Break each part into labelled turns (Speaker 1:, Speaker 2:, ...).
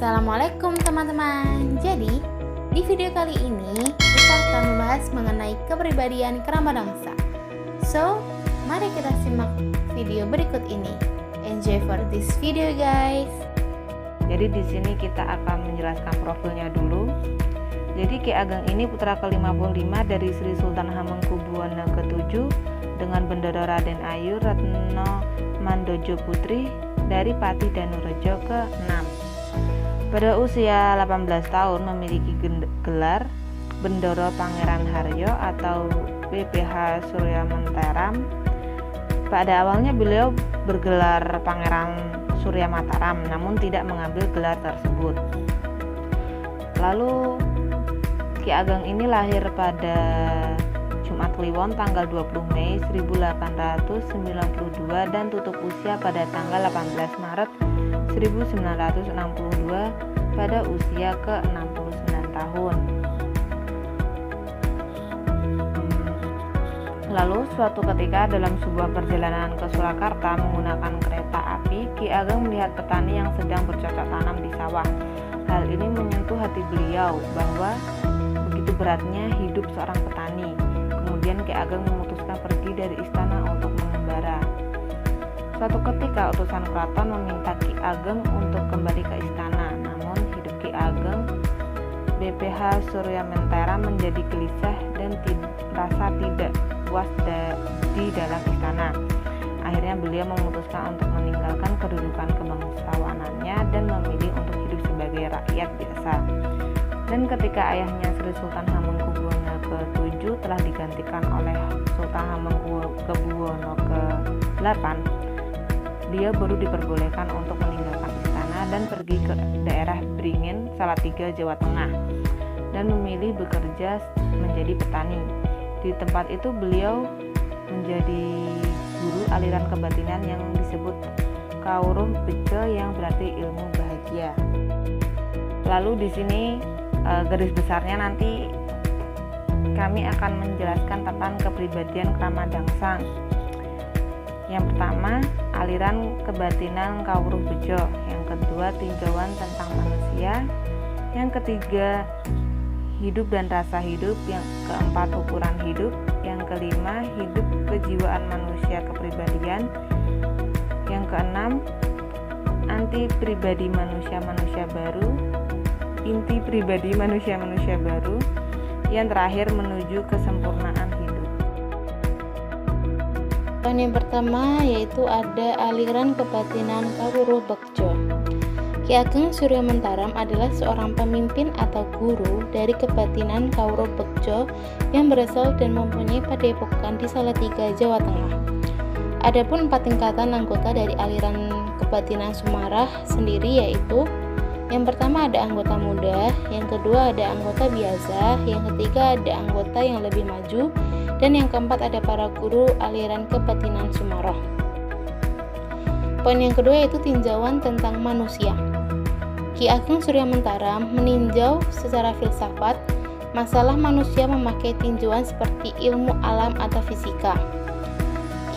Speaker 1: Assalamualaikum teman-teman. Jadi, di video kali ini kita akan membahas mengenai kepribadian kerama bangsa. So, mari kita simak video berikut ini. Enjoy for this video, guys.
Speaker 2: Jadi di sini kita akan menjelaskan profilnya dulu. Jadi Ki Ageng ini putra ke-55 dari Sri Sultan Hamengkubuwono ke-7 dengan bendera Raden Ayu Retno Mandojo Putri dari Pati Danurejo ke-6. Pada usia 18 tahun memiliki gelar Bendoro Pangeran Haryo atau BPH Surya Mentaram. Pada awalnya beliau bergelar Pangeran Surya Mataram namun tidak mengambil gelar tersebut. Lalu Ki Ageng ini lahir pada Jumat Kliwon tanggal 20 Mei 1892 dan tutup usia pada tanggal 18 Maret 1962 pada usia ke-69 tahun. Lalu suatu ketika dalam sebuah perjalanan ke Surakarta menggunakan kereta api, Ki Ageng melihat petani yang sedang bercocok tanam di sawah. Hal ini menyentuh hati beliau bahwa begitu beratnya hidup seorang petani. Kemudian Ki Ageng memutuskan pergi dari istana untuk mengembara. Suatu ketika utusan keraton meminta Ki Ageng untuk kembali ke istana, namun hidup Ki Ageng BPH Surya Mentaram menjadi gelisah dan rasa tidak puas di dalam istana. Akhirnya beliau memutuskan untuk meninggalkan kedudukan kebangsawanannya dan memilih untuk hidup sebagai rakyat biasa. Dan ketika ayahnya Sri Sultan Hamengkubuwono ke-7 telah digantikan oleh Sultan Hamengkubuwono ke-8, dia baru diperbolehkan untuk meninggalkan istana dan pergi ke daerah Bringin, Salatiga, Jawa Tengah, dan memilih bekerja menjadi petani. Di tempat itu beliau menjadi guru aliran kebatinan yang disebut Kawruh Bejo yang berarti ilmu bahagia. Lalu di sini garis besarnya nanti kami akan menjelaskan tentang kepribadian Krama Dangsang. Yang pertama, aliran kebatinan Kawruh Bejo. Yang kedua, tinjauan tentang manusia. Yang ketiga, hidup dan rasa hidup. Yang keempat, ukuran hidup. Yang kelima, hidup kejiwaan manusia kepribadian. Yang keenam, anti pribadi manusia-manusia baru. Inti pribadi manusia-manusia baru. Yang terakhir, menuju kesempurnaan hidup.
Speaker 1: Yang pertama yaitu ada aliran kebatinan Kawruh Bejo. Ki Ageng Surya Mentaram adalah seorang pemimpin atau guru dari kebatinan Kawruh Bejo yang berasal dan mempunyai padepokan di Salatiga, Jawa Tengah. Adapun 4 tingkatan anggota dari aliran kebatinan Sumarah sendiri yaitu yang pertama ada anggota muda, yang kedua ada anggota biasa, yang ketiga ada anggota yang lebih maju, dan yang keempat ada para guru aliran kebatinan Sumarah. Poin yang kedua yaitu tinjauan tentang manusia. Ki Ageng Surya Mentaram meninjau secara filsafat masalah manusia memakai tinjauan seperti ilmu alam atau fisika.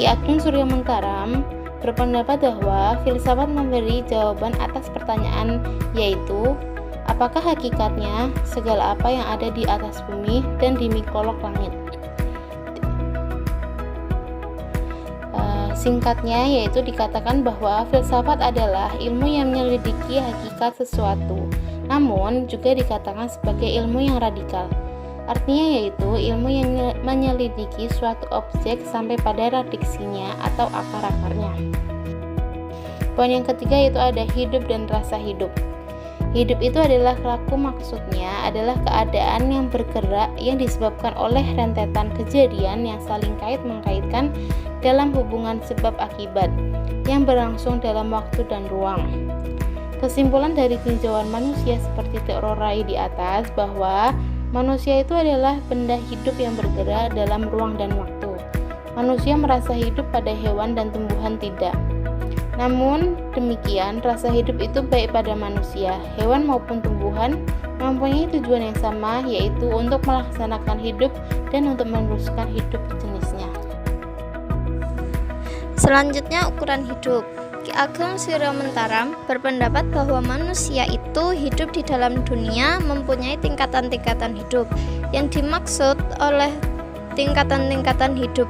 Speaker 1: Ki Ageng Surya Mentaram berpendapat bahwa filsafat memberi jawaban atas pertanyaan yaitu apakah hakikatnya segala apa yang ada di atas bumi dan di mikrolog langit. Singkatnya yaitu dikatakan bahwa filsafat adalah ilmu yang menyelidiki hakikat sesuatu, namun juga dikatakan sebagai ilmu yang radikal. Artinya yaitu ilmu yang menyelidiki suatu objek sampai pada radiksinya atau akar-akarnya. Poin yang ketiga yaitu ada hidup dan rasa hidup. Hidup itu adalah laku, maksudnya adalah keadaan yang bergerak yang disebabkan oleh rentetan kejadian yang saling kait-mengkaitkan dalam hubungan sebab akibat yang berlangsung dalam waktu dan ruang. Kesimpulan dari tinjauan manusia seperti terorai di atas bahwa manusia itu adalah benda hidup yang bergerak dalam ruang dan waktu. Manusia merasa hidup pada hewan dan tumbuhan tidak. Namun demikian, rasa hidup itu baik pada manusia, hewan maupun tumbuhan mempunyai tujuan yang sama, yaitu untuk melaksanakan hidup dan untuk meneruskan hidup jenisnya.
Speaker 3: Selanjutnya ukuran hidup. Ki Ageng Surya Mentaram berpendapat bahwa manusia itu hidup di dalam dunia mempunyai tingkatan-tingkatan hidup. Yang dimaksud oleh tingkatan-tingkatan hidup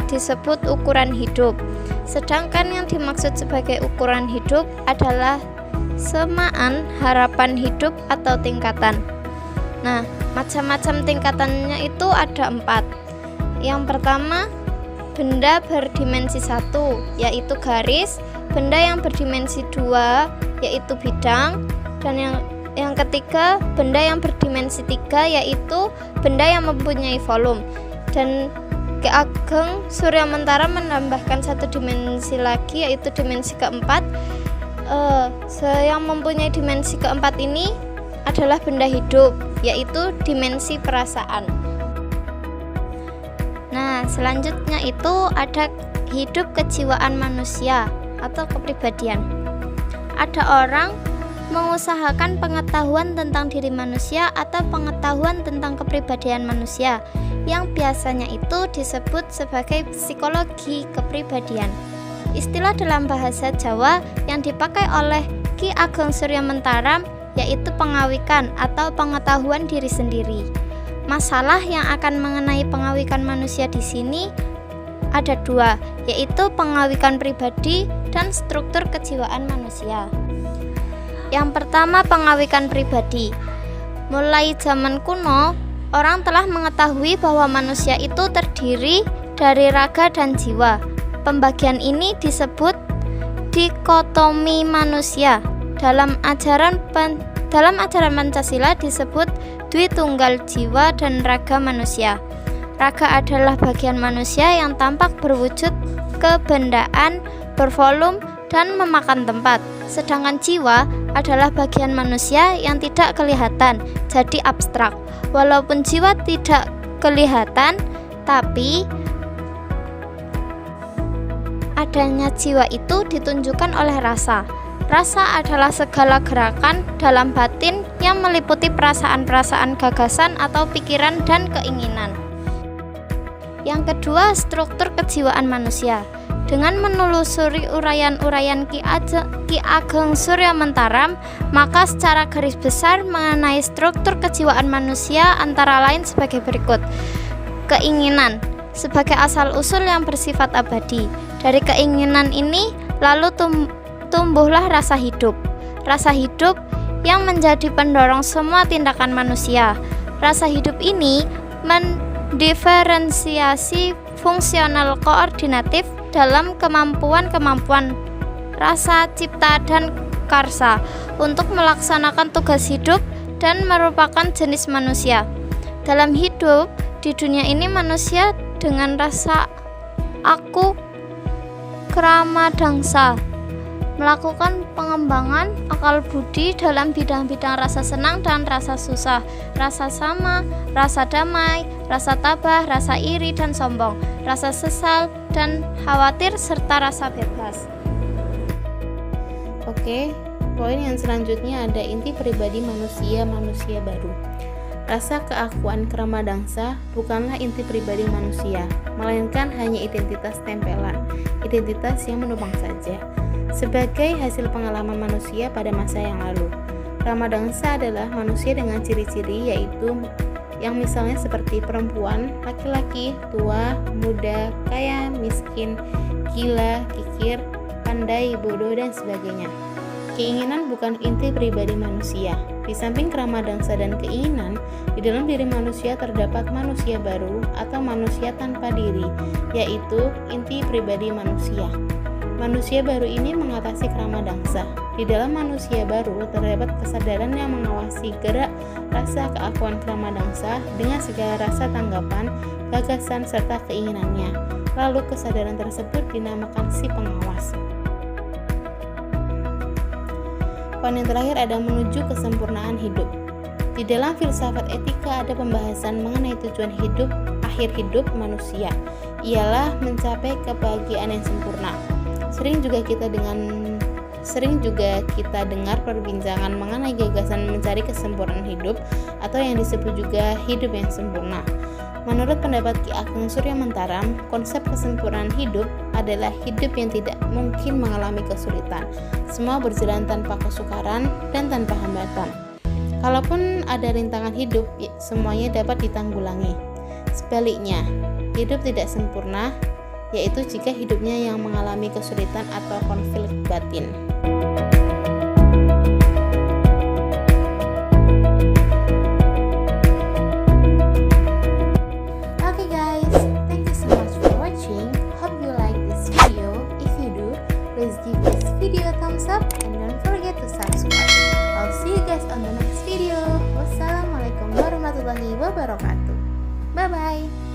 Speaker 3: disebut ukuran hidup. Sedangkan yang dimaksud sebagai ukuran hidup adalah semaan harapan hidup atau tingkatan. Nah, macam-macam tingkatannya itu ada 4. Yang pertama, benda berdimensi 1 yaitu garis, benda yang berdimensi 2 yaitu bidang, dan yang ketiga benda yang berdimensi 3 yaitu benda yang mempunyai volume. Dan Ki Ageng Surya Mentaram menambahkan satu dimensi lagi yaitu dimensi keempat. Yang mempunyai dimensi keempat ini adalah benda hidup yaitu dimensi perasaan. Nah, selanjutnya itu ada hidup kejiwaan manusia atau kepribadian. Ada orang mengusahakan pengetahuan tentang diri manusia atau pengetahuan tentang kepribadian manusia, yang biasanya itu disebut sebagai psikologi kepribadian. Istilah dalam bahasa Jawa yang dipakai oleh Ki Ageng Surya Mentaram yaitu pengawikan atau pengetahuan diri sendiri. Masalah yang akan mengenai pengawikan manusia di sini ada 2, yaitu pengawikan pribadi dan struktur kejiwaan manusia. Yang pertama, pengawikan pribadi. Mulai zaman kuno, orang telah mengetahui bahwa manusia itu terdiri dari raga dan jiwa. Pembagian ini disebut dikotomi manusia. Dalam ajaran Pancasila disebut Dwi Tunggal Jiwa dan Raga Manusia. Raga adalah bagian manusia yang tampak berwujud kebendaan, bervolume, dan memakan tempat. Sedangkan jiwa adalah bagian manusia yang tidak kelihatan, jadi abstrak. Walaupun jiwa tidak kelihatan, tapi adanya jiwa itu ditunjukkan oleh rasa. Rasa adalah segala gerakan dalam batin yang meliputi perasaan-perasaan, gagasan atau pikiran dan keinginan. Yang kedua, struktur kejiwaan manusia. Dengan menelusuri uraian-uraian Ki Ageng Surya Mentaram, maka secara garis besar mengenai struktur kejiwaan manusia antara lain sebagai berikut. Keinginan sebagai asal-usul yang bersifat abadi. Dari keinginan ini lalu tumbuhlah rasa hidup. Rasa hidup yang menjadi pendorong semua tindakan manusia. Rasa hidup ini mendiferensiasi fungsional koordinatif dalam kemampuan-kemampuan rasa, cipta, dan karsa untuk melaksanakan tugas hidup dan merupakan jenis manusia. Dalam hidup di dunia ini, manusia dengan rasa aku krama dangsa melakukan pengembangan akal budi dalam bidang-bidang rasa senang dan rasa susah, rasa sama, rasa damai, rasa tabah, rasa iri dan sombong, rasa sesal dan khawatir, serta rasa bebas.
Speaker 1: Oke, poin yang selanjutnya ada inti pribadi manusia baru. Rasa keakuan krama dangsa bukanlah inti pribadi manusia, melainkan hanya identitas tempelan, identitas yang menumpang saja. Sebagai hasil pengalaman manusia pada masa yang lalu, krama dangsa adalah manusia dengan ciri-ciri yaitu yang misalnya seperti perempuan, laki-laki, tua, muda, kaya, miskin, gila, kikir, pandai, bodoh, dan sebagainya. Keinginan bukan inti pribadi manusia. Di samping krama dangsa dan keinginan, di dalam diri manusia terdapat manusia baru atau manusia tanpa diri, yaitu inti pribadi manusia. Manusia baru ini mengatasi krama dangsa. Di dalam manusia baru terdapat kesadaran yang mengawasi gerak rasa keakuan krama dangsa dengan segala rasa tanggapan, gagasan, serta keinginannya. Lalu kesadaran tersebut dinamakan si pengawas. Poin yang terakhir ada menuju kesempurnaan hidup. Di dalam filsafat etika ada pembahasan mengenai tujuan hidup, akhir hidup manusia, ialah mencapai kebahagiaan yang sempurna. Sering juga kita dengar perbincangan mengenai gagasan mencari kesempurnaan hidup atau yang disebut juga hidup yang sempurna. Menurut pendapat Ki Ageng Surya Mentaram, konsep kesempurnaan hidup adalah hidup yang tidak mungkin mengalami kesulitan. Semua berjalan tanpa kesukaran dan tanpa hambatan. Kalaupun ada rintangan hidup, semuanya dapat ditanggulangi. Sebaliknya, hidup tidak sempurna, yaitu jika hidupnya yang mengalami kesulitan atau konflik batin. Please give this video a thumbs up and don't forget to subscribe. I'll see you guys on the next video. Wassalamualaikum warahmatullahi wabarakatuh. Bye bye.